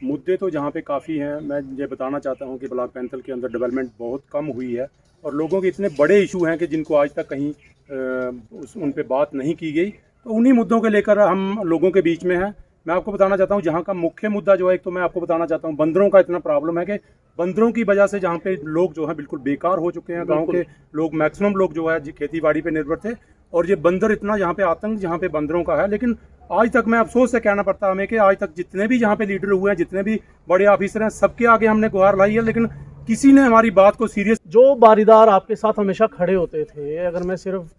मुद्दे तो जहाँ पे काफ़ी हैं। मैं ये बताना चाहता हूँ कि ब्लॉक पैंथल के अंदर डेवलपमेंट बहुत कम हुई है और लोगों के इतने बड़े इशू हैं कि जिनको आज तक कहीं उन पे बात नहीं की गई। तो उन्हीं मुद्दों के लेकर हम लोगों के बीच में हैं। मैं आपको बताना चाहता हूँ जहाँ का मुख्य मुद्दा जो है, एक तो मैं आपको बताना चाहता हूँ बंदरों का इतना प्रॉब्लम है कि बंदरों की वजह से जहाँ पे लोग जो है बिल्कुल बेकार हो चुके हैं। गाँव के लोग मैक्सिमम लोग जो है खेती बाड़ी पे निर्भर थे और ये बंदर इतना यहाँ पे आतंक जहाँ पे बंदरों का है। लेकिन आज तक मैं अफसोस से कहना पड़ता हमें कि आज तक जितने भी यहाँ पे लीडर हुए हैं, जितने भी बड़े ऑफिसर हैं, सबके आगे हमने गुहार लाई है, लेकिन किसी ने हमारी बात को सीरियस। जो बारीदार आपके साथ हमेशा खड़े होते थे, अगर मैं सिर्फ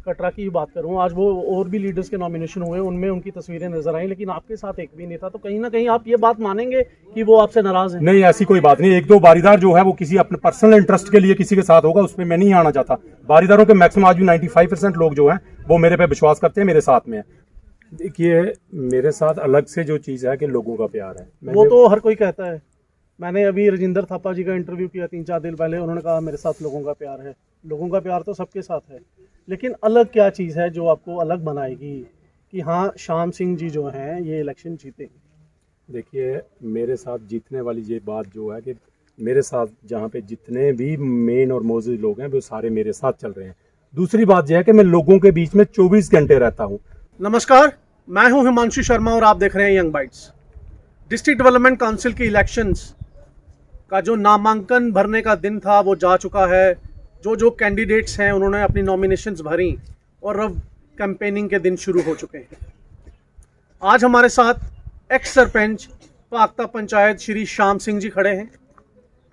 कटरा की बात करूं, आज वो और भी लीडर्स के नॉमिनेशन हुए, उनमें उनकी तस्वीरें नजर आई, लेकिन आपके साथ एक भी नहीं था। तो कहीं ना कहीं आप ये बात मानेंगे कि वो आपसे नाराज हैं? नहीं, ऐसी कोई बात नहीं। एक दो बारीदार जो है वो किसी अपने पर्सनल इंटरेस्ट के लिए किसी के साथ होगा, उसमें मैं नहीं आना चाहता। बारीदारों के मैक्सिमम आज भी 95% लोग जो हैं वो मेरे पे विश्वास करते हैं, मेरे साथ में है। देखिए, मेरे साथ अलग से जो चीज़ है कि लोगों का प्यार है, वो तो हर कोई कहता है। मैंने अभी राजेंद्र थापा जी का इंटरव्यू किया 3-4 दिन पहले, उन्होंने कहा मेरे साथ लोगों का प्यार है। लोगों का प्यार तो सबके साथ है, लेकिन अलग क्या चीज़ है जो आपको अलग बनाएगी कि हाँ, श्याम सिंह जी जो हैं ये इलेक्शन जीतेंगे? देखिए, मेरे साथ जीतने वाली ये बात जो है कि मेरे साथ जहाँ पे जितने भी मेन और मौजूद लोग हैं वो सारे मेरे साथ चल रहे हैं। दूसरी बात यह है कि मैं लोगों के बीच में 24 घंटे रहता हूँ। नमस्कार, मैं हूं हिमांशु शर्मा और आप देख रहे हैं young bytes. District development council की इलेक्शंस का जो नामांकन भरने का दिन था वो जा चुका है। जो कैंडिडेट्स हैं उन्होंने अपनी नॉमिनेशंस भरी और अब कैंपेनिंग के दिन शुरू हो चुके हैं। आज हमारे साथ एक्स सरपंच पाकता पंचायत श्री श्याम सिंह जी खड़े हैं।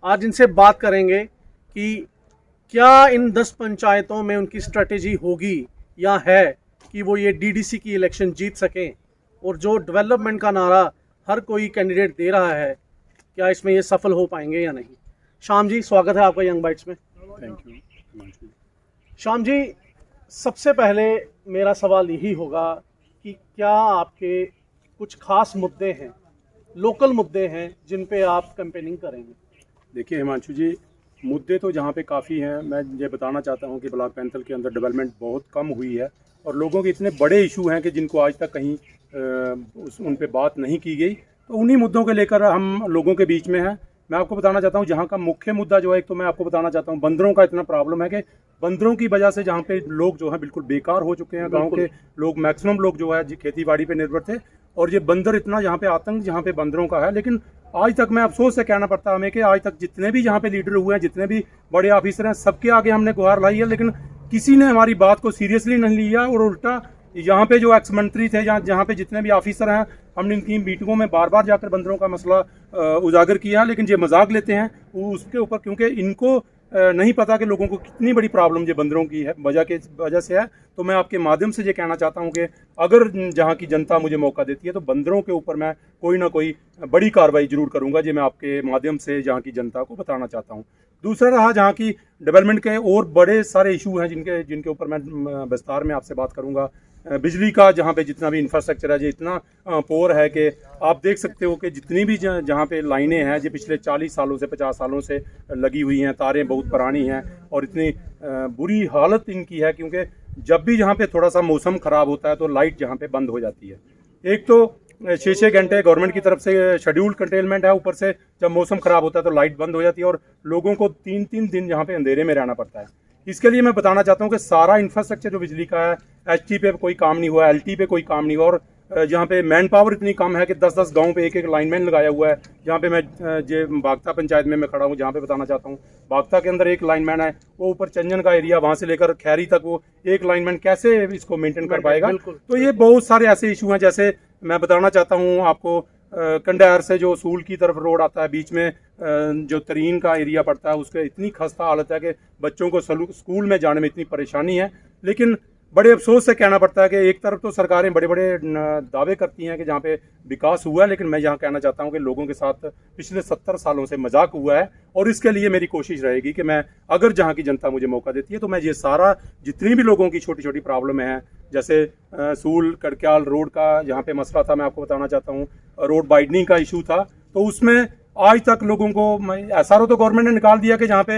आज इनसे बात करेंगे कि क्या इन 10 पंचायतों में उनकी स्ट्रेटेजी होगी या है कि वो ये डीडीसी की इलेक्शन जीत सकें, और जो डेवलपमेंट का नारा हर कोई कैंडिडेट दे रहा है, क्या इसमें ये सफल हो पाएंगे या नहीं। श्याम जी, स्वागत है आपका यंग बाइट्स में। Thank you. श्याम जी, सबसे पहले मेरा सवाल यही होगा कि क्या आपके कुछ खास मुद्दे हैं, लोकल मुद्दे हैं जिन पे आप कैंपेनिंग करेंगे? देखिए हिमांशु जी, मुद्दे तो जहाँ पे काफ़ी हैं। मैं ये बताना चाहता हूँ कि ब्लॉक पैंथल के अंदर डेवलपमेंट बहुत कम हुई है और लोगों के इतने बड़े इशू हैं कि जिनको आज तक कहीं उन पे बात नहीं की गई। तो उन्हीं मुद्दों के लेकर हम लोगों के बीच में हैं। मैं आपको बताना चाहता हूँ जहाँ का मुख्य मुद्दा जो है, एक तो मैं आपको बताना चाहता हूँ बंदरों का इतना प्रॉब्लम है कि बंदरों की वजह से जहाँ पे लोग जो है बिल्कुल बेकार हो चुके हैं। गाँव के लोग मैक्सिमम लोग जो है खेती बाड़ी पे निर्भर थे और ये बंदर इतना यहाँ पे आतंक जहाँ पे बंदरों का है। लेकिन आज तक मैं अफसोस से कहना पड़ता हमें कि आज तक जितने भी यहाँ पे लीडर हुए हैं, जितने भी बड़े ऑफिसर हैं, सबके आगे हमने गुहार लाई है, लेकिन किसी ने हमारी बात को सीरियसली नहीं लिया। और उल्टा यहाँ पे जो एक्स मंत्री थे, जहाँ पे जितने भी ऑफिसर हैं, हमने इनकी मीटिंगों में बार बार जाकर बंदरों का मसला उजागर किया, लेकिन ये मजाक लेते हैं उसके ऊपर, क्योंकि इनको नहीं पता कि लोगों को कितनी बड़ी प्रॉब्लम ये बंदरों की है वजह से है। तो मैं आपके माध्यम से ये कहना चाहता हूँ कि अगर जहाँ की जनता मुझे मौका देती है तो बंदरों के ऊपर मैं कोई ना कोई बड़ी कार्रवाई जरूर करूँगा, जो मैं आपके माध्यम से जहाँ की जनता को बताना चाहता हूँ। दूसरा रहा जहाँ की डेवलपमेंट के और बड़े सारे इशू हैं जिनके ऊपर मैं विस्तार में आपसे बात करूँगा। बिजली का जहाँ पे जितना भी इंफ्रास्ट्रक्चर है, जो इतना पोर है कि आप देख सकते हो कि जितनी भी जहाँ पे लाइनें हैं जो पिछले 40 सालों से 50 सालों से लगी हुई हैं, तारें बहुत पुरानी हैं और इतनी बुरी हालत इनकी है, क्योंकि जब भी यहाँ पे थोड़ा सा मौसम ख़राब होता है तो लाइट यहाँ पे बंद हो जाती है। एक तो 6-6 घंटे गवर्नमेंट की तरफ से शेड्यूल्ड कंटेनमेंट है, ऊपर से जब मौसम ख़राब होता है तो लाइट बंद हो जाती है और लोगों को 3-3 दिन यहाँ पे अंधेरे में रहना पड़ता है। इसके लिए मैं बताना चाहता हूँ कि सारा इंफ्रास्ट्रक्चर जो बिजली का है, HT पे कोई काम नहीं हुआ, LT पे कोई काम नहीं हुआ और जहाँ पे मैन पावर इतनी कम है कि 10-10 गांव पे एक लाइनमैन लगाया हुआ है। जहाँ पे मैं बागता पंचायत में मैं खड़ा हूँ, जहाँ पे बताना चाहता हूँ बागता के अंदर एक लाइनमैन है, वो ऊपर चंजन का एरिया वहाँ से लेकर खैरी तक वो एक लाइनमैन कैसे इसको मेंटेन कर पाएगा। तो ये बहुत सारे ऐसे इशू हैं। जैसे मैं बताना चाहता हूँ आपको, कंडायर से जो सूल की तरफ रोड आता है, बीच में जो तरीन का एरिया पड़ता है, उसके इतनी खस्ता हालत है कि बच्चों को स्कूल में जाने में इतनी परेशानी है। लेकिन बड़े अफसोस से कहना पड़ता है कि एक तरफ तो सरकारें बड़े बड़े दावे करती हैं कि जहाँ पे विकास हुआ है, लेकिन मैं यहाँ कहना चाहता हूँ कि लोगों के साथ पिछले 70 सालों से मजाक हुआ है। और इसके लिए मेरी कोशिश रहेगी कि मैं अगर जहाँ की जनता मुझे मौका देती है तो मैं ये सारा जितनी भी लोगों की छोटी छोटी प्रॉब्लम है, जैसे सूल कड़क्याल रोड का यहाँ पे मसला था, मैं आपको बताना चाहता हूँ रोड वाइडनिंग का इशू था, तो उसमें आज तक लोगों को SRO तो गवर्नमेंट ने निकाल दिया कि जहाँ पे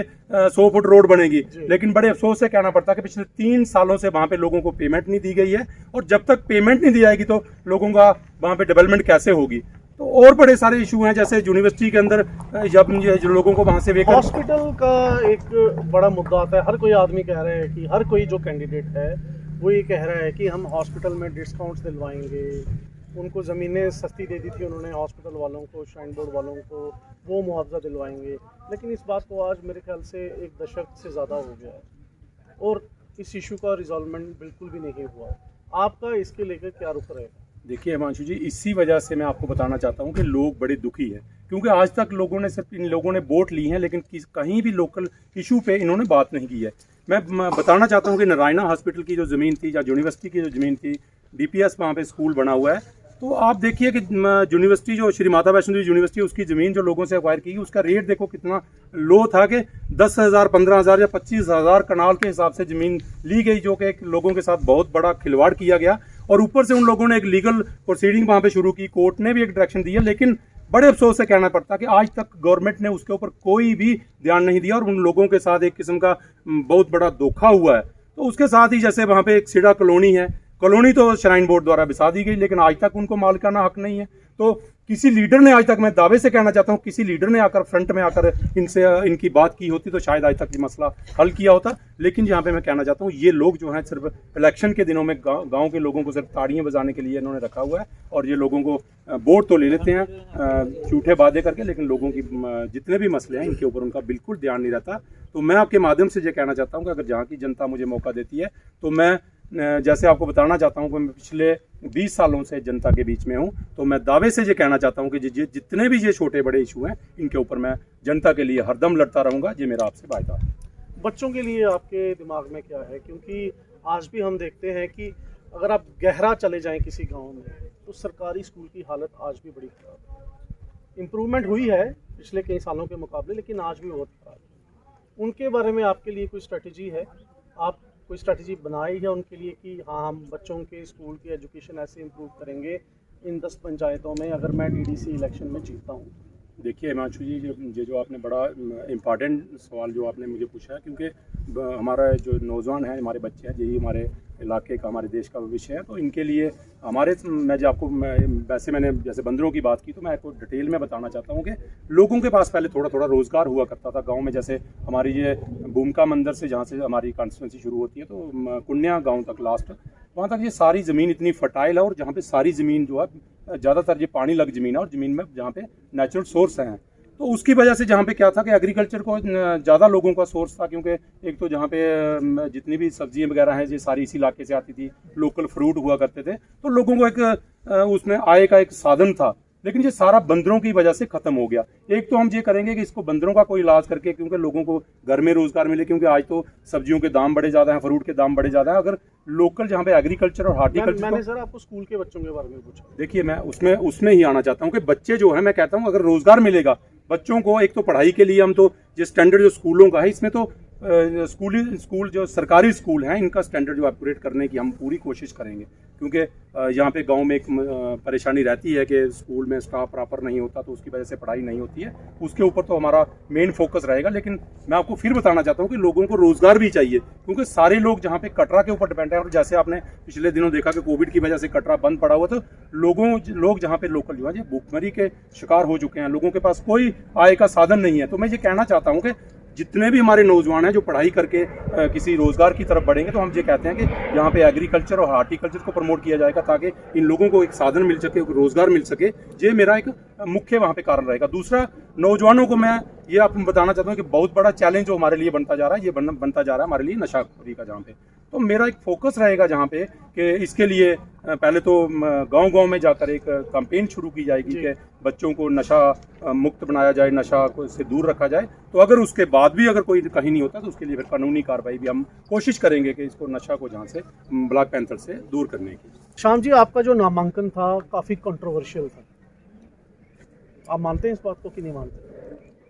100 फुट रोड बनेगी, लेकिन बड़े अफसोस से कहना पड़ता है कि पिछले 3 सालों से वहाँ पे लोगों को पेमेंट नहीं दी गई है और जब तक पेमेंट नहीं दी जाएगी तो लोगों का वहाँ पे डेवलपमेंट कैसे होगी। तो और बड़े सारे इशू हैं, जैसे यूनिवर्सिटी के अंदर जब जो लोगों को वहाँ से वेकर हॉस्पिटल का एक बड़ा मुद्दा आता है। हर कोई आदमी कह रहा है कि हर कोई जो कैंडिडेट है वो ये कह रहा है कि हम हॉस्पिटल में डिस्काउंट्स दिलवाएंगे। उनको ज़मीनें सस्ती दे दी थी उन्होंने हॉस्पिटल वालों को, श्राइन बोर्ड वालों को, वो मुआवजा दिलवाएंगे। लेकिन इस बात को आज मेरे ख्याल से एक दशक से ज़्यादा हो गया है और इस इशू का रिजॉल्वमेंट बिल्कुल भी नहीं हुआ। आपका इसके लेकर क्या रुख रहेगा? देखिए हिमांशु जी, इसी वजह से मैं आपको बताना चाहता हूँ कि लोग बड़े दुखी हैं, क्योंकि आज तक लोगों ने सिर्फ इन लोगों ने वोट ली हैं, लेकिन कहीं भी लोकल इशू पे इन्होंने बात नहीं की है। मैं बताना चाहता हूँ कि नारायणा हॉस्पिटल की जो ज़मीन थी या यूनिवर्सिटी की जो ज़मीन थी, DPS वहाँ पे स्कूल बना हुआ है, तो आप देखिए कि यूनिवर्सिटी जो श्री माता वैष्णो देवी यूनिवर्सिटी, उसकी ज़मीन जो लोगों से एक्वायर की, उसका रेट देखो कितना लो था कि 10,000, 15,000 या 25,000 कनाल के हिसाब से ज़मीन ली गई, जो कि लोगों के साथ बहुत बड़ा खिलवाड़ किया गया। और ऊपर से उन लोगों ने एक लीगल प्रोसीडिंग वहाँ पे शुरू की, कोर्ट ने भी एक डायरेक्शन दिया, लेकिन बड़े अफसोस से कहना पड़ता कि आज तक गवर्नमेंट ने उसके ऊपर कोई भी ध्यान नहीं दिया और उन लोगों के साथ एक किस्म का बहुत बड़ा धोखा हुआ है। तो उसके साथ ही जैसे वहाँ पे एक सीडा कॉलोनी है, कॉलोनी तो श्राइन बोर्ड द्वारा बिसा दी गई, लेकिन आज तक उनको मालिकाना हक नहीं है। तो किसी लीडर ने आज तक, मैं दावे से कहना चाहता हूँ, किसी लीडर ने आकर फ्रंट में आकर इनसे इनकी बात की होती तो शायद आज तक ये मसला हल किया होता। लेकिन यहाँ पे मैं कहना चाहता हूँ, ये लोग जो हैं सिर्फ इलेक्शन के दिनों में गांव के लोगों को सिर्फ ताड़ियां बजाने के लिए इन्होंने रखा हुआ है, और ये लोगों को वोट तो ले लेते हैं झूठे वादे करके, लेकिन लोगों की जितने भी मसले हैं इनके ऊपर उनका बिल्कुल ध्यान नहीं रहता। तो मैं आपके माध्यम से ये कहना चाहता हूँ कि अगर जहाँ की जनता मुझे मौका देती है, तो मैं जैसे आपको बताना चाहता हूँ कि मैं पिछले 20 सालों से जनता के बीच में हूँ, तो मैं दावे से ये कहना चाहता हूँ कि जितने भी ये छोटे बड़े इशू हैं, इनके ऊपर मैं जनता के लिए हरदम लड़ता रहूँगा। ये मेरा आपसे वायदा है। बच्चों के लिए आपके दिमाग में क्या है? क्योंकि आज भी हम देखते हैं कि अगर आप गहरा चले जाएं किसी गांव में, तो सरकारी स्कूल की हालत आज भी बड़ी ख़राब है। इम्प्रूवमेंट हुई है पिछले कई सालों के मुकाबले, लेकिन आज भी बहुत ख़राब है। उनके बारे में आपके लिए कोई स्ट्रेटजी है? आप कोई स्ट्रेटजी बनाई है उनके लिए कि हाँ, हम बच्चों के स्कूल की एजुकेशन ऐसे इम्प्रूव करेंगे इन 10 पंचायतों में अगर मैं DDC इलेक्शन में जीतता हूँ? देखिए हिमांशु जी, जो आपने बड़ा इम्पॉर्टेंट सवाल जो आपने मुझे पूछा है, क्योंकि हमारा जो नौजवान है, हमारे बच्चे हैं, यही हमारे इलाके का, हमारे देश का भविष्य है। तो इनके लिए वैसे मैंने जैसे बंदरों की बात की, तो मैं आपको डिटेल में बताना चाहता हूँ कि लोगों के पास पहले थोड़ा थोड़ा रोज़गार हुआ करता था गांव में। जैसे हमारी ये भूमिका मंदिर से, जहाँ से हमारी कॉन्स्टिट्यूंसी शुरू होती है, तो कुन्या गाँव तक लास्ट, वहाँ तक ये सारी ज़मीन इतनी फर्टाइल है, और जहाँ पे सारी ज़मीन जो है ज़्यादातर ये पानी लग ज़मीन है, और ज़मीन में जहाँ पे नेचुरल सोर्स हैं, तो उसकी वजह से जहाँ पे क्या था कि एग्रीकल्चर को ज़्यादा लोगों का सोर्स था, क्योंकि एक तो जहाँ पे जितनी भी सब्जियाँ वगैरह हैं ये सारी इसी इलाके से आती थी, लोकल फ्रूट हुआ करते थे, तो लोगों को एक उसमें आय का एक साधन था। लेकिन ये सारा बंदरों की वजह से खत्म हो गया। एक तो हम ये करेंगे कि इसको बंदरों का कोई इलाज करके, क्योंकि लोगों को घर में रोजगार मिले, क्योंकि आज तो सब्जियों के दाम बड़े ज़्यादा हैं, फ्रूट के दाम बड़े ज़्यादा हैं। अगर लोकल जहाँ पे एग्रीकल्चर और हार्टिकल्चर, मैंने सर आपको स्कूल के बच्चों के बारे में पूछा। देखिए, मैं उसमें ही आना चाहता हूँ कि बच्चे जो है, मैं कहता हूँ अगर रोजगार मिलेगा बच्चों को, एक तो पढ़ाई के लिए हम तो जिस स्टैंडर्ड जो स्कूलों का है, इसमें तो स्कूल जो सरकारी स्कूल हैं, इनका स्टैंडर्ड जो अपग्रेड करने की हम पूरी कोशिश करेंगे, क्योंकि यहाँ पे गांव में एक परेशानी रहती है कि स्कूल में स्टाफ प्रॉपर नहीं होता, तो उसकी वजह से पढ़ाई नहीं होती है। उसके ऊपर तो हमारा मेन फोकस रहेगा। लेकिन मैं आपको फिर बताना चाहता हूँ कि लोगों को रोजगार भी चाहिए, क्योंकि सारे लोग जहाँ पे कटरा के ऊपर डिपेंड है, और जैसे आपने पिछले दिनों देखा कि कोविड की वजह से कटरा बंद पड़ा हुआ, तो लोग जहाँ पे लोकल जो है भूखमरी के शिकार हो चुके हैं, लोगों के पास कोई आय का साधन नहीं है। तो मैं ये कहना चाहता हूँ कि जितने भी हमारे नौजवान हैं जो पढ़ाई करके किसी रोजगार की तरफ बढ़ेंगे, तो हम ये कहते हैं कि यहाँ पे एग्रीकल्चर और हार्टिकल्चर को प्रमोट किया जाएगा, ताकि इन लोगों को एक साधन मिल सके, रोजगार मिल सके। ये मेरा एक मुख्य वहाँ पे कारण रहेगा। दूसरा, नौजवानों को मैं ये आपको बताना चाहता हूँ कि बहुत बड़ा चैलेंज जो हमारे लिए बनता जा रहा है, ये बनता जा रहा है हमारे लिए नशाखोरी का, जहाँ पे तो मेरा एक फोकस रहेगा जहाँ पे कि इसके लिए पहले तो गांव-गांव में जाकर एक कैंपेन शुरू की जाएगी कि बच्चों को नशा मुक्त बनाया जाए, नशा से दूर रखा जाए। तो अगर उसके बाद भी अगर कोई कहीं नहीं होता, तो उसके लिए फिर कानूनी कार्रवाई भी हम कोशिश करेंगे कि इसको नशा को जहाँ से ब्लैक पैंथर से दूर करने की। श्याम जी, आपका जो नामांकन था काफ़ी कंट्रोवर्शियल था, आप मानते हैं इस बात को कि नहीं मानते?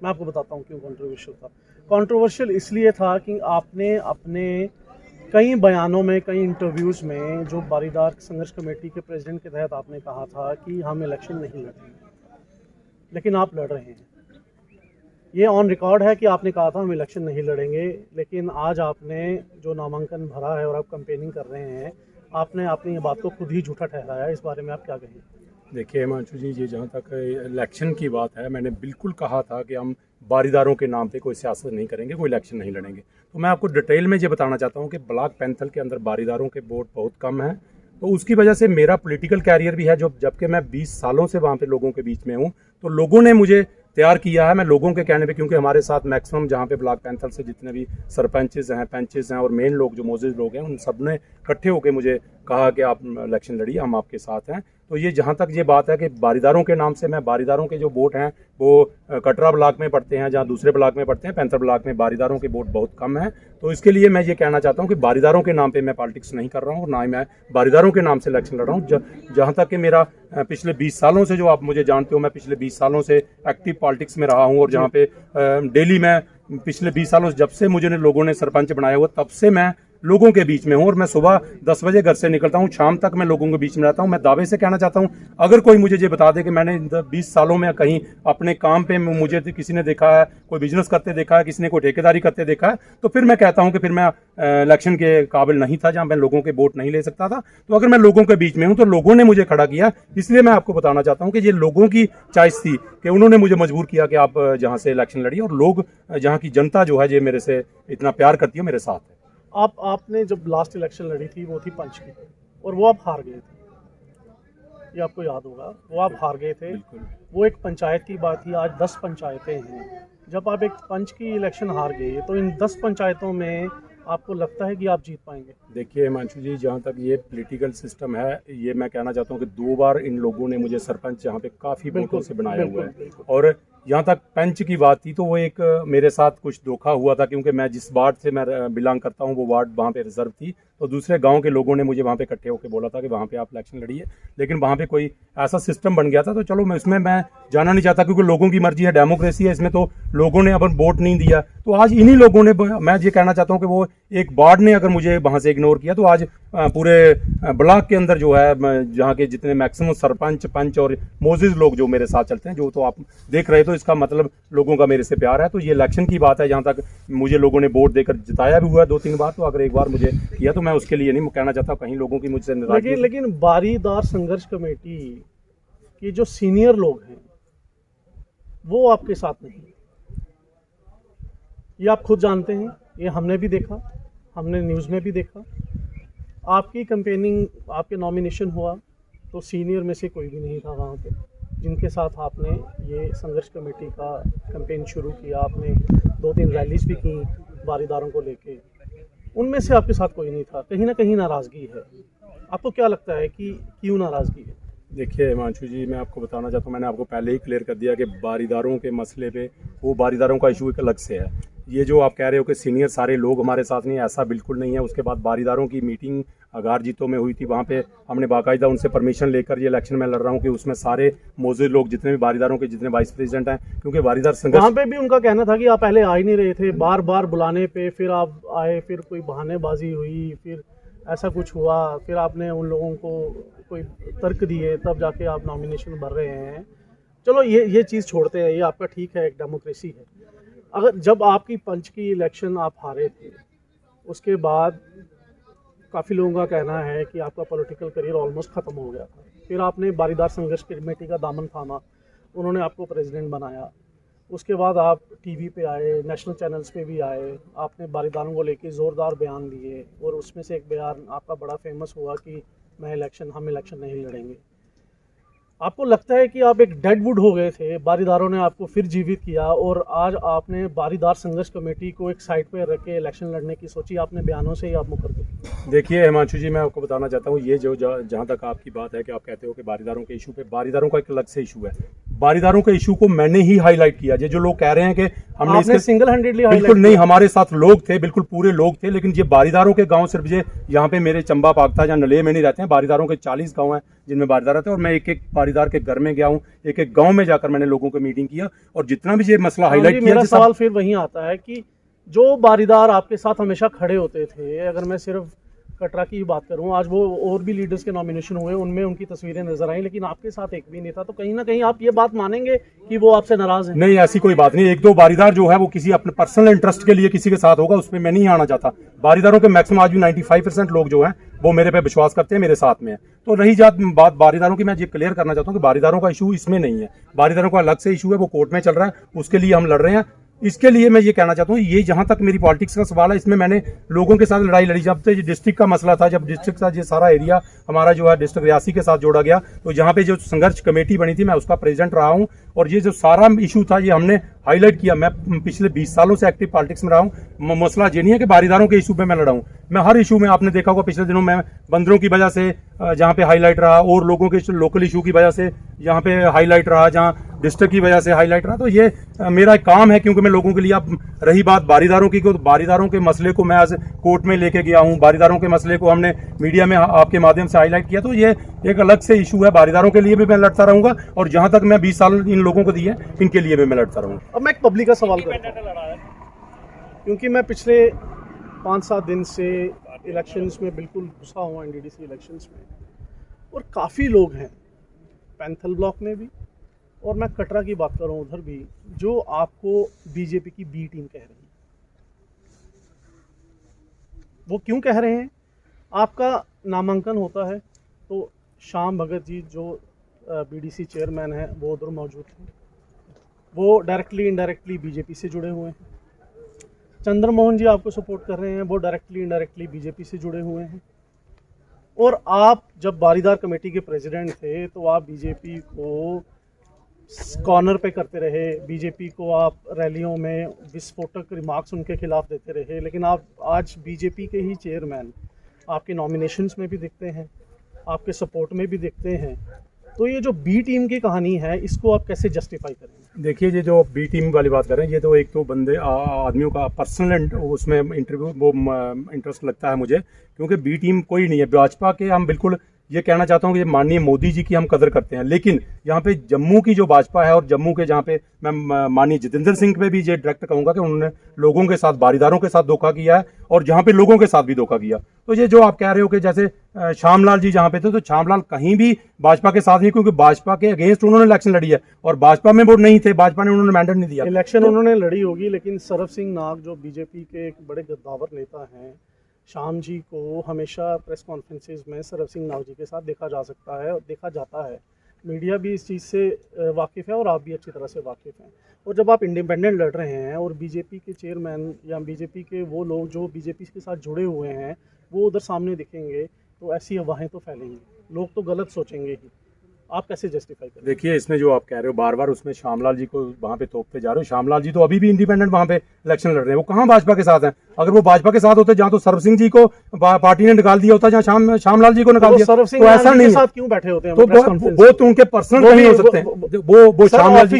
मैं आपको बताता हूँ क्यों कंट्रोवर्शियल था। कंट्रोवर्शियल इसलिए था कि आपने अपने कई बयानों में, कई इंटरव्यूज़ में, जो बारीदार संघर्ष कमेटी के प्रेसिडेंट के तहत आपने कहा था कि हम इलेक्शन नहीं लड़ेंगे, लेकिन आप लड़ रहे हैं। ये ऑन रिकॉर्ड है कि आपने कहा था हम इलेक्शन नहीं लड़ेंगे, लेकिन आज आपने जो नामांकन भरा है और आप कैंपेनिंग कर रहे हैं, आपने अपनी ये बात को खुद ही झूठा ठहराया। इस बारे में आप क्या कहेंगे? देखिए हिमांशु जी, ये जहाँ तक इलेक्शन की बात है, मैंने बिल्कुल कहा था कि हम बारीदारों के नाम पे कोई सियासत नहीं करेंगे, कोई इलेक्शन नहीं लड़ेंगे। तो मैं आपको डिटेल में ये बताना चाहता हूँ कि ब्लॉक पैंथल के अंदर बारीदारों के वोट बहुत कम हैं। तो उसकी वजह से मेरा पॉलिटिकल कैरियर भी है, जो जबकि मैं 20 सालों से वहाँ पे लोगों के बीच में हूँ, तो लोगों ने मुझे तैयार किया है। मैं लोगों के कहने पे, क्योंकि हमारे साथ मैक्सिमम जहाँ पे ब्लॉक पैंथल से जितने भी सरपंचेस हैं, पंचेस हैं और मेन लोग जो मौजूद लोग हैं, उन सब ने इकट्ठे होकर मुझे कहा कि आप इलेक्शन लड़िए, हम आपके साथ हैं। तो ये जहाँ तक ये बात है कि बारीदारों के नाम से, मैं बारीदारों के जो वोट हैं वो कटरा ब्लॉक में पड़ते हैं, जहाँ दूसरे ब्लॉक में पड़ते हैं, पैंथर ब्लॉक में बारीदारों के वोट बहुत कम है। तो इसके लिए मैं ये कहना चाहता हूँ कि बारीदारों के नाम पे मैं पॉलिटिक्स नहीं कर रहा हूँ और ना ही मैं बारीदारों के नाम से इलेक्शन लड़ रहा हूँ। जहाँ तक कि मेरा पिछले 20 सालों से, जो आप मुझे जानते हो, मैं पिछले 20 सालों से एक्टिव पॉलिटिक्स में रहा हूँ और जहाँ पे डेली मैं पिछले 20 सालों से, जब से मुझे लोगों ने सरपंच बनाया हुआ, तब से मैं लोगों के बीच में हूँ। और मैं सुबह 10 बजे घर से निकलता हूँ, शाम तक मैं लोगों के बीच में रहता हूँ। मैं दावे से कहना चाहता हूँ, अगर कोई मुझे ये बता दे कि मैंने 20 सालों में कहीं अपने काम पे मुझे किसी ने देखा है, कोई बिजनेस करते देखा है, किसी ने कोई ठेकेदारी करते देखा है, तो फिर मैं कहता हूँ कि फिर मैं इलेक्शन के काबिल नहीं था, जहाँ मैं लोगों के वोट नहीं ले सकता था। तो अगर मैं लोगों के बीच में हूँ तो लोगों ने मुझे खड़ा किया। इसलिए मैं आपको बताना चाहता हूँ कि ये लोगों की चॉइस थी कि उन्होंने मुझे मजबूर किया कि आप जहाँ से इलेक्शन लड़िए, और लोग, जहाँ की जनता जो है, ये मेरे से इतना प्यार करती है, मेरे साथ है। आपने जब लास्ट इलेक्शन लड़ी थी वो थी पंच की, और वो आप हार गए थे, ये आपको याद होगा, वो आप हार गए थे। वो एक पंचायत की बात थी, आज 10 पंचायतें हैं। जब आप एक पंच की इलेक्शन हार गए तो इन 10 पंचायतों में आपको लगता है कि आप जीत पाएंगे? देखिए हिमांशु जी, जहाँ तक ये पॉलिटिकल सिस्टम है, ये मैं कहना चाहता हूँ कि 2 बार इन लोगों ने मुझे सरपंच यहाँ पे काफ़ी वोटों से बनाया हुआ है। और यहाँ तक पंच की बात थी तो वो एक मेरे साथ कुछ धोखा हुआ था, क्योंकि मैं जिस वार्ड से मैं बिलोंग करता हूँ वो वार्ड वहाँ पे रिजर्व थी। तो दूसरे गांव के लोगों ने मुझे वहाँ पे इकट्ठे होकर बोला था कि वहाँ पे आप इलेक्शन लड़िए, लेकिन वहाँ पे कोई ऐसा सिस्टम बन गया था। तो चलो, मैं इसमें मैं जाना नहीं चाहता, क्योंकि लोगों की मर्जी है, डेमोक्रेसी है इसमें, तो लोगों ने अपन वोट नहीं दिया। तो आज इन्हीं लोगों ने, मैं ये कहना चाहता हूँ कि वो एक वार्ड ने अगर मुझे वहाँ से इग्नोर किया, तो आज पूरे ब्लॉक के अंदर जो है, जहाँ के जितने मैक्सिमम सरपंच, पंच और मौजूद लोग जो मेरे साथ चलते हैं, जो तो आप देख रहे, तो इसका मतलब लोगों का मेरे से प्यार है। तो ये इलेक्शन की बात है, जहाँ तक मुझे लोगों ने वोट देकर जिताया भी हुआ है 2-3 बार, तो अगर एक बार मुझे किया तो मैं उसके लिए नहीं कहना चाहता कहीं लोगों की मुझसे नाराजगी। लेकिन बारीदार संघर्ष कमेटी के जो सीनियर लोग हैं वो आपके साथ नहीं, ये आप खुद जानते हैं, ये हमने भी देखा, हमने न्यूज़ में भी देखा। आपकी कैंपेनिंग, आपके नॉमिनेशन हुआ तो सीनियर में से कोई भी नहीं था वहाँ पे, जिनके साथ आपने ये संघर्ष कमेटी का कैंपेन शुरू किया। आपने 2-3 रैलीज भी की बारीदारों को लेके, उनमें से आपके साथ कोई नहीं था। कहीं ना कहीं नाराज़गी है। आपको क्या लगता है कि क्यों नाराज़गी है? देखिए हिमांशु जी, मैं आपको बताना चाहता हूँ, मैंने आपको पहले ही क्लियर कर दिया कि बारीदारों के मसले पे, वो बारीदारों का इशू एक अलग से है। ये जो आप कह रहे हो कि सीनियर सारे लोग हमारे साथ नहीं, ऐसा बिल्कुल नहीं है। उसके बाद बारीदारों की मीटिंग अगार जीतों में हुई थी, वहाँ पे हमने बाकायदा उनसे परमिशन लेकर ये इलेक्शन में लड़ रहा हूँ कि उसमें सारे मौजूद लोग, जितने भी बारीदारों के जितने वाइस प्रेसिडेंट हैं, क्योंकि बारीदार संघर्ष, वहाँ पे भी उनका कहना था कि आप पहले आ ही नहीं रहे थे, बार बार बुलाने पे फिर आप आए, फिर कोई बहानेबाजी हुई, फिर ऐसा कुछ हुआ, फिर आपने उन लोगों को कोई तर्क दिए, तब जाके आप नॉमिनेशन भर रहे हैं। चलो ये चीज़ छोड़ते हैं, ये आपका ठीक है, एक डेमोक्रेसी है। अगर जब आपकी पंच की इलेक्शन आप हारे थे, उसके बाद काफ़ी लोगों का कहना है कि आपका पॉलिटिकल करियर ऑलमोस्ट ख़त्म हो गया था। फिर आपने बारीदार संघर्ष कमेटी का दामन थामा, उन्होंने आपको प्रेसिडेंट बनाया। उसके बाद आप टीवी पे आए, नेशनल चैनल्स पे भी आए, आपने बारीदारों को लेके ज़ोरदार बयान दिए, और उसमें से एक बयान आपका बड़ा फेमस हुआ कि हम इलेक्शन नहीं लड़ेंगे। आपको लगता है कि आप एक डेड वुड हो गए थे, बारीदारों ने आपको फिर जीवित किया, और आज आपने बारीदार संघर्ष कमेटी को एक साइड पे रख के इलेक्शन लड़ने की सोची, आपने बयानों से ही आप मुकर गए? देखिए हिमांशु जी, मैं आपको बताना चाहता हूँ, ये जो जहाँ तक आपकी बात है कि आप कहते हो कि बारीदारों के इशू पे, बारीदारों का एक अलग से इशू है। बारीदारों के इशू को मैंने ही हाईलाइट किया। जो लोग कह रहे हैं कि हमने इसके सिंगल हैंडेडली, बिल्कुल नहीं, हमारे साथ लोग थे, बिल्कुल पूरे लोग थे, लेकिन ये बारीदारों के गांव सिर्फ ये यहाँ पे मेरे चंबा पागता या नले में नहीं रहते हैं। बारीदारों के 40 गांव हैं जिनमें बारीदार रहते हैं, और मैं एक एक बारीदार के घर में गया हूँ, एक एक गांव में जाकर मैंने लोगों को मीटिंग किया, और जितना भी ये मसला हाईलाइट किया। मेरा सवाल फिर वहीं आता है कि जो बारीदार आपके साथ हमेशा खड़े होते थे, अगर मैं सिर्फ कटरा की बात करूं, आज वो और भी लीडर्स के नॉमिनेशन हुए, उनमें उनकी तस्वीरें नजर आई, लेकिन आपके साथ एक भी नहीं था। तो कहीं ना कहीं आप ये बात मानेंगे कि वो आपसे नाराज हैं? नहीं, ऐसी कोई बात नहीं। एक दो बारीदार जो है वो किसी अपने पर्सनल इंटरेस्ट के लिए किसी के साथ होगा, उसमें मैं नहीं आना चाहता। बारीदारों के मैक्सिमम आज भी 95% लोग जो हैं वो मेरे पे विश्वास करते हैं, मेरे साथ में है। तो रही बात बारीदारों की, मैं ये क्लियर करना चाहता हूँ कि बारीदारों का इशू इसमें नहीं है। बारीदारों का अलग से इशू है, वो कोर्ट में चल रहा है, उसके लिए हम लड़ रहे हैं। इसके लिए मैं ये कहना चाहता हूँ, ये जहां तक मेरी पॉलिटिक्स का सवाल है, इसमें मैंने लोगों के साथ लड़ाई लड़ी। जब से डिस्ट्रिक्ट का मसला था, जब डिस्ट्रिक्ट का ये सारा एरिया हमारा जो है डिस्ट्रिक्ट रियासी के साथ जोड़ा गया, तो जहाँ पे जो संघर्ष कमेटी बनी थी, मैं उसका प्रेसिडेंट रहा हूँ। और ये जो सारा इशू था, ये हमने हाईलाइट किया। मैं पिछले 20 सालों से एक्टिव पॉलिटिक्स में रहा हूँ। मसला ये नहीं है कि बारीदारों के इशू पे मैं लड़ा हूँ। मैं हर इशू में, आपने देखा होगा पिछले दिनों में बंदरों की वजह से जहाँ पे हाईलाइट रहा, और लोगों के लोकल इशू की वजह से यहाँ पे हाईलाइट रहा, जहाँ डिस्ट्रिक्ट की वजह से हाईलाइट रहा। तो ये मेरा काम है, क्योंकि मैं लोगों के लिए, अब रही बात बारीदारों की, तो बारीदारों के मसले को मैं आज कोर्ट में लेके गया हूँ। बारीदारों के मसले को हमने मीडिया में आपके माध्यम से हाईलाइट किया। तो ये एक अलग से इशू है, बारीदारों के लिए भी मैं लड़ता रहूंगा, और जहां तक मैं 20 साल इन लोगों को दिए, इनके लिए भी मैं लड़ता रहूंगा। अब मैं एक पब्लिक का सवाल करता हूं, क्योंकि मैं पिछले 5-7 दिन से इलेक्शंस में बिल्कुल घुसा हुआ, एनडीडीसी इलेक्शंस में, और काफ़ी लोग हैं पैंथल ब्लॉक में भी, और मैं कटरा की बात करूं उधर भी, जो आपको बीजेपी की बी टीम कह रही है। वो क्यों कह रहे हैं? आपका नामांकन होता है तो श्याम भगत जी जो बीडीसी चेयरमैन हैं वो उधर मौजूद हैं, वो डायरेक्टली इनडायरेक्टली बीजेपी से जुड़े हुए हैं। चंद्रमोहन जी आपको सपोर्ट कर रहे हैं, वो डायरेक्टली इनडायरेक्टली बीजेपी से जुड़े हुए हैं। और आप जब बारीदार कमेटी के प्रेसिडेंट थे तो आप बीजेपी को कॉर्नर पे करते रहे, बीजेपी को आप रैलियों में विस्फोटक रिमार्क्स उनके खिलाफ देते रहे, लेकिन आप आज बीजेपी के ही चेयरमैन आपके नॉमिनेशंस में भी दिखते हैं, आपके सपोर्ट में भी दिखते हैं। तो ये जो बी टीम की कहानी है, इसको आप कैसे जस्टिफाई करेंगे? देखिए, ये जो बी टीम वाली बात कर रहे हैं, ये तो एक तो बंदे आदमियों का पर्सनल उसमें इंटरव्यू वो इंटरेस्ट लगता है मुझे, क्योंकि बी टीम कोई नहीं है। भाजपा के हम बिल्कुल ये कहना चाहता हूँ कि माननीय मोदी जी की हम कदर करते हैं, लेकिन यहाँ पे जम्मू की जो भाजपा है, और जम्मू के जहाँ पे मैं माननीय जितेंद्र सिंह पे भी ये डायरेक्ट कहूँगा कि उन्होंने लोगों के साथ, बारीदारों के साथ धोखा किया है, और जहाँ पे लोगों के साथ भी धोखा किया। तो ये जो आप कह रहे हो कि जैसे श्यामलाल जी जहाँ पे थे, तो श्यामलाल कहीं भी भाजपा के साथ नहीं, क्योंकि भाजपा के अगेंस्ट उन्होंने इलेक्शन लड़ी है, और भाजपा में वो नहीं थे, भाजपा ने उन्होंने मैंडेट नहीं दिया। इलेक्शन उन्होंने लड़ी होगी, लेकिन सरब सिंह नाग जो बीजेपी के एक बड़े गद्दावर नेता हैं, शाम जी को हमेशा प्रेस कॉन्फ्रेंसेस में सरब सिंह नाग जी के साथ देखा जा सकता है और देखा जाता है। मीडिया भी इस चीज़ से वाकिफ़ है और आप भी अच्छी तरह से वाकिफ़ हैं। और जब आप इंडिपेंडेंट लड़ रहे हैं और बीजेपी के चेयरमैन या बीजेपी के वो लोग जो बीजेपी के साथ जुड़े हुए हैं वो उधर सामने दिखेंगे, तो ऐसी अफवाहें तो फैलेंगी, लोग तो गलत सोचेंगे ही। आप कैसे जस्टिफाई करें? देखिए, इसमें जो आप कह रहे हो बार बार, उसमें श्यामलाल जी को वहाँ पे तोपते जा रहे हो। श्यामलाल जी तो अभी भी इंडिपेंडेंट वहाँ पे इलेक्शन लड़ रहे हैं, वो कहाँ भाजपा के साथ हैं? अगर वो भाजपा के साथ होते, जहाँ तो सरब सिंह जी को पार्टी ने निकाल दिया होता, जहाँ श्यामलाल जी को निकाल दिया, तो ऐसा नहीं है। क्यों बैठे होते हैं? तो वो तो उनके पर्सनल नहीं हो सकते। वो श्यामलाल जी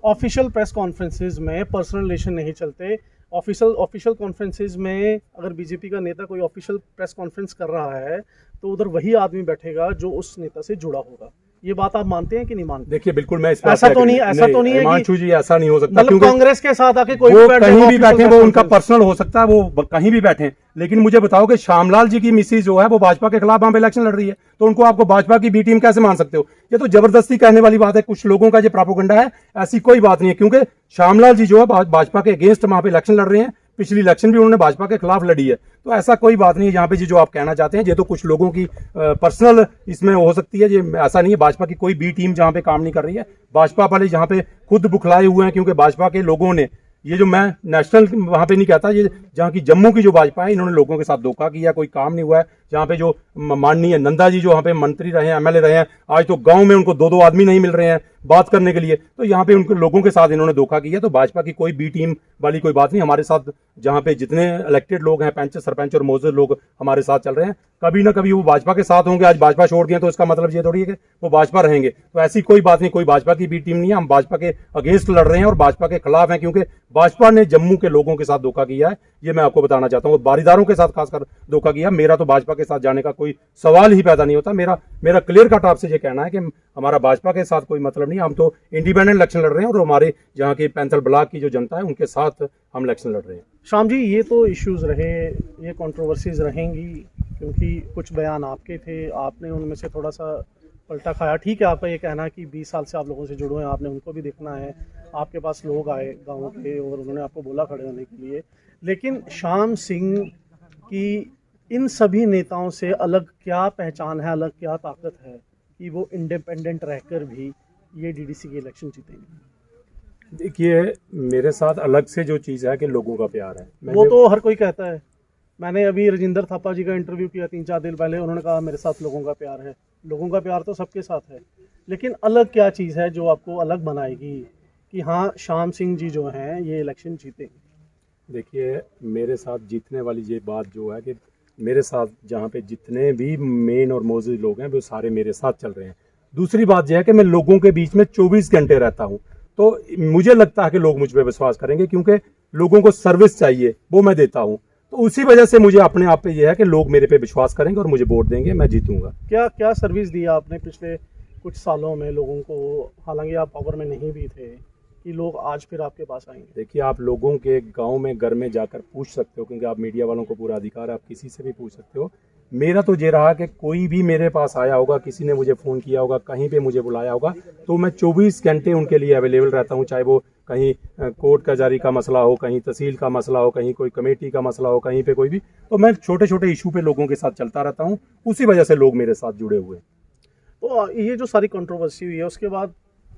ऑफिशियल प्रेस कॉन्फ्रेंसेज में पर्सनल रिलेशन नहीं चलते। ऑफिशियल कॉन्फ्रेंसेज में अगर बीजेपी का नेता कोई ऑफिशियल प्रेस कॉन्फ्रेंस कर रहा है तो उधर वही आदमी बैठेगा जो उस नेता से जुड़ा होगा। ये बात आप मानते हैं कि नहीं मानते? देखिए, बिल्कुल मैं ऐसा तो नहीं है हिमांशु जी, ऐसा नहीं हो सकता। मतलब कांग्रेस के साथ आके कोई वो कहीं भी बैठे, वो उनका पर्सनल हो सकता है, वो कहीं भी बैठे। लेकिन मुझे बताओ कि श्यामलाल जी की मिसिज जो है वो भाजपा के खिलाफ वहां पे इलेक्शन लड़ रही है, तो उनको आपको भाजपा की बी टीम कैसे मान सकते हो? ये तो जबरदस्ती कहने वाली बात है, कुछ लोगों का ये प्रोपेगेंडा है। ऐसी कोई बात नहीं है, क्योंकि श्यामलाल जी जो है भाजपा के अगेंस्ट वहां पे इलेक्शन लड़ रहे हैं। पिछली इलेक्शन भी उन्होंने भाजपा के खिलाफ लड़ी है, तो ऐसा कोई बात नहीं है। यहाँ पे जो आप कहना चाहते हैं, ये तो कुछ लोगों की पर्सनल इसमें हो सकती है। ये ऐसा नहीं है, भाजपा की कोई बी टीम जहाँ पे काम नहीं कर रही है। भाजपा वाले जहाँ पे खुद बुखलाए हुए हैं, क्योंकि भाजपा के लोगों ने, ये जो मैं नेशनल वहाँ पे नहीं कहता, ये जहाँ की जम्मू की जो भाजपा है, इन्होंने लोगों के साथ धोखा किया, कोई काम नहीं हुआ है। जहाँ पे जो माननीय नंदा जी जो वहाँ पे मंत्री रहे हैं, एमएलए रहे हैं, आज तो गांव में उनको 2-2 आदमी नहीं मिल रहे हैं बात करने के लिए, तो यहाँ पे उनके लोगों के साथ इन्होंने धोखा किया। तो भाजपा की कोई बी टीम वाली कोई बात नहीं। हमारे साथ जहाँ पे जितने इलेक्टेड लोग हैं, पंच, सरपंच और मौजूद लोग हमारे साथ चल रहे हैं, कभी ना कभी वो भाजपा के साथ होंगे। आज भाजपा छोड़ दिए तो इसका मतलब ये थोड़ी है कि वो भाजपा रहेंगे, तो ऐसी कोई बात नहीं। कोई भाजपा की बी टीम नहीं है, हम भाजपा के अगेंस्ट लड़ रहे हैं और भाजपा के खिलाफ हैं, क्योंकि भाजपा ने जम्मू के लोगों के साथ धोखा किया है। ये मैं आपको बताना चाहता हूँ, बारीदारों के साथ खासकर धोखा किया। मेरा तो भाजपा के के साथ जाने का कोई सवाल ही पैदा नहीं होता। मेरा क्लियर कट आपसे ये कहना है कि हमारा भाजपा के साथ कोई मतलब नहीं, हम तो इंडिपेंडेंट इलेक्शन लड़ रहे हैं और हमारे यहाँ की पैंथल ब्लॉक की जो जनता है उनके साथ हम इलेक्शन लड़ रहे हैं। शाम जी, ये तो इश्यूज़ रहे, ये कंट्रोवर्सीज रहेंगी, क्योंकि कुछ बयान आपके थे, आपने उनमें से थोड़ा सा पलटा खाया। ठीक है, आपका ये कहना है कि 20 साल से आप लोगों से जुड़े हैं, आपने उनको भी देखना है, आपके पास लोग आए गाँव के और उन्होंने आपको बोला खड़े होने के लिए, लेकिन शाम सिंह की इन सभी नेताओं से अलग क्या पहचान है, अलग क्या ताकत है कि वो इंडिपेंडेंट रहकर भी ये डीडीसी की इलेक्शन जीतेंगे? देखिए, मेरे साथ अलग से जो चीज़ है कि लोगों का प्यार है। वो तो हर कोई कहता है। मैंने अभी राजेंद्र थापा जी का इंटरव्यू किया 3-4 दिन पहले, उन्होंने कहा मेरे साथ लोगों का प्यार है। लोगों का प्यार तो सबके साथ है, लेकिन अलग क्या चीज़ है जो आपको अलग बनाएगी कि हाँ, शाम सिंह जी जो हैं ये इलेक्शन जीतेंगे? देखिए, मेरे साथ जीतने वाली ये बात जो है कि मेरे साथ जहाँ पे जितने भी मेन और मौजूद लोग हैं वो सारे मेरे साथ चल रहे हैं। दूसरी बात यह है कि मैं लोगों के बीच में 24 घंटे रहता हूँ, तो मुझे लगता है कि लोग मुझ पर विश्वास करेंगे, क्योंकि लोगों को सर्विस चाहिए वो मैं देता हूँ। तो उसी वजह से मुझे अपने आप पे यह है कि लोग मेरे पे विश्वास करेंगे और मुझे वोट देंगे, मैं जीतूंगा। क्या क्या सर्विस दी आपने पिछले कुछ सालों में लोगों को, हालांकि आप पावर में नहीं भी थे, कि लोग आज फिर आपके पास आएंगे? देखिए, आप लोगों के गांव में घर में जाकर पूछ सकते हो, क्योंकि आप मीडिया वालों को पूरा अधिकार है, आप किसी से भी पूछ सकते हो। मेरा तो ये रहा कि कोई भी मेरे पास आया होगा, किसी ने मुझे फ़ोन किया होगा, कहीं पे मुझे बुलाया होगा, तो मैं 24 घंटे उनके लिए अवेलेबल रहता हूँ। चाहे वो कहीं कोर्ट कचहरी का मसला हो, कहीं तहसील का मसला हो, कहीं कोई कमेटी का मसला हो, कहीं पे कोई भी, तो मैं छोटे छोटे इशू पे लोगों के साथ चलता रहता हूँ। उसी वजह से लोग मेरे साथ जुड़े हुए हैं। तो ये जो सारी कंट्रोवर्सी हुई है, उसके बाद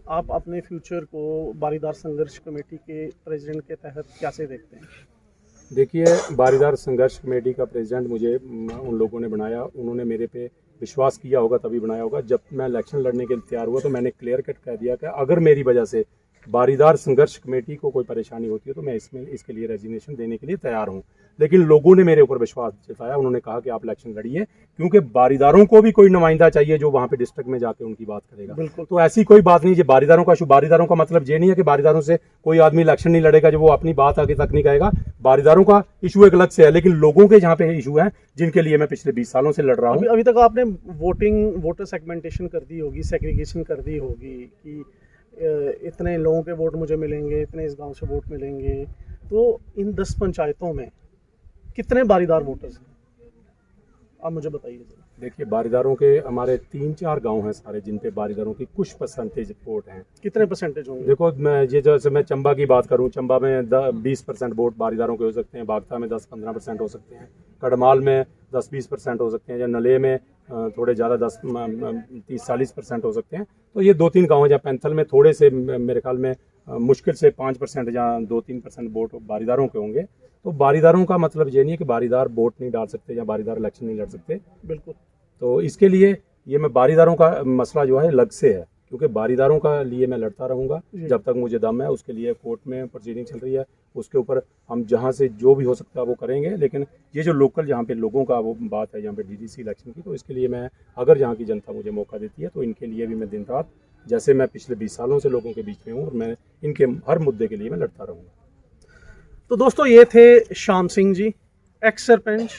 आप अपने फ्यूचर को बारीदार संघर्ष कमेटी के प्रेसिडेंट के तहत कैसे देखते हैं? देखिए, बारीदार संघर्ष कमेटी का प्रेसिडेंट मुझे उन लोगों ने बनाया, उन्होंने मेरे पे विश्वास किया होगा तभी बनाया होगा। जब मैं इलेक्शन लड़ने के लिए तैयार हुआ तो मैंने क्लियर कट कह दिया कि अगर मेरी वजह से बारीदार संघर्ष कमेटी को कोई परेशानी होती है तो मैं इसके लिए रेजिग्नेशन देने के लिए तैयार हूं। लेकिन लोगों ने मेरे ऊपर विश्वास जताया, उन्होंने कहा कि आप इलेक्शन लड़िए, क्योंकि बारीदारों को भी कोई नुमाइंदा चाहिए जो वहां पे डिस्ट्रिक्ट में जाके उनकी बात करेगा। बिल्कुल। तो ऐसी कोई बात नहीं, बारीदारों का मतलब ये नहीं है कि बारीदारों से कोई आदमी इलेक्शन नहीं लड़ेगा जो वो अपनी बात आगे तक नहीं कहेगा। बारीदारों का इशू एक अलग से है, लेकिन लोगों के जहाँ पे इशू है जिनके लिए मैं पिछले 20 सालों से लड़ रहा हूँ। अभी तक आपने वोटर सेगमेंटेशन कर दी होगी, सेग्रीगेशन कर दी होगी कि इतने लोगों के वोट मुझे मिलेंगे, इतने इस गांव से वोट मिलेंगे। तो इन 10 पंचायतों में कितने बारीदार वोटर्स हैं, आप मुझे बताइए जरा। देखिए, बारीदारों के हमारे 3-4 गांव हैं सारे जिन पे बारीदारों की कुछ परसेंटेज वोट हैं। कितने परसेंटेज होंगे? देखो, जैसे मैं चंबा की बात करूं, चंबा में 20% वोट बारीदारों के हो सकते हैं, बागता में 10-15% हो सकते हैं, कड़माल में 10-20% हो सकते हैं, या नले में थोड़े ज़्यादा 10-30-40% हो सकते हैं। तो ये 2-3 गाँव हैं जहाँ पैंथल में थोड़े से मेरे ख्याल में मुश्किल से 5% या 2-3% वोट बारीदारों के होंगे। तो बारीदारों का मतलब ये नहीं है कि बारीदार वोट नहीं डाल सकते या बारीदार इलेक्शन नहीं लड़ सकते। बिल्कुल। तो इसके लिए ये मैं बारीदारों का मसला जो है अलग से है, क्योंकि बारीदारों का लिए मैं लड़ता रहूँगा जब तक मुझे दम है। उसके लिए कोर्ट में प्रोसीडिंग चल रही है, उसके ऊपर हम जहाँ से जो भी हो सकता है वो करेंगे। लेकिन ये जो लोकल जहाँ पे लोगों का वो बात है जहाँ पे डीडीसी इलेक्शन की, तो इसके लिए मैं, अगर जहाँ की जनता मुझे मौका देती है तो इनके लिए भी मैं दिन रात, जैसे मैं पिछले 20 सालों से लोगों के बीच में हूँ, और मैं इनके हर मुद्दे के लिए मैं लड़ता रहूँगा। तो दोस्तों, ये थे शाम सिंह जी, एक्स सरपंच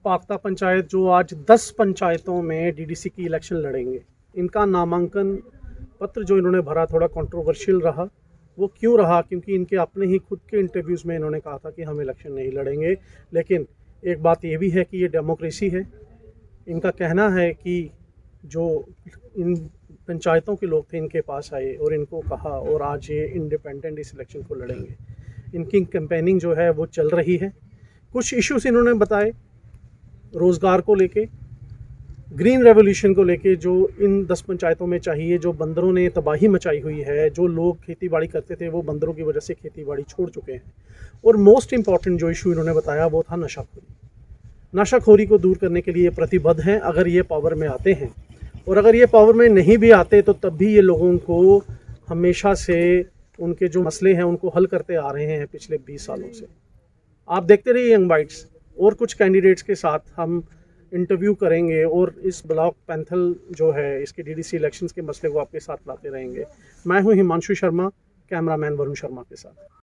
पाकता पंचायत, जो आज 10 पंचायतों में डीडीसी की इलेक्शन लड़ेंगे। इनका नामांकन पत्र जो इन्होंने भरा थोड़ा कंट्रोवर्शियल रहा। वो क्यों रहा? क्योंकि इनके अपने ही खुद के इंटरव्यूज़ में इन्होंने कहा था कि हम इलेक्शन नहीं लड़ेंगे। लेकिन एक बात ये भी है कि ये डेमोक्रेसी है। इनका कहना है कि जो इन पंचायतों के लोग थे इनके पास आए और इनको कहा, और आज ये इंडिपेंडेंट इस इलेक्शन को लड़ेंगे। इनकी कैंपेनिंग जो है वो चल रही है। कुछ इश्यूज इन्होंने बताए रोज़गार को लेके, ग्रीन रेवोल्यूशन को लेके, जो इन 10 पंचायतों में चाहिए, जो बंदरों ने तबाही मचाई हुई है, जो लोग खेती बाड़ी करते थे वो बंदरों की वजह से खेती बाड़ी छोड़ चुके हैं। और मोस्ट इम्पॉर्टेंट जो इशू इन्होंने बताया वो था नशाखोरी। नशाखोरी को दूर करने के लिए प्रतिबद्ध हैं अगर ये पावर में आते हैं, और अगर ये पावर में नहीं भी आते तो तब भी ये लोगों को हमेशा से उनके जो मसले हैं उनको हल करते आ रहे हैं पिछले 20 सालों से। आप देखते रहिए यंग बाइट्स, और कुछ कैंडिडेट्स के साथ हम इंटरव्यू करेंगे और इस ब्लॉक पैंथल जो है इसके डीडीसी इलेक्शंस के मसले को आपके साथ लाते रहेंगे। मैं हूं हिमांशु शर्मा, कैमरामैन वरुण शर्मा के साथ।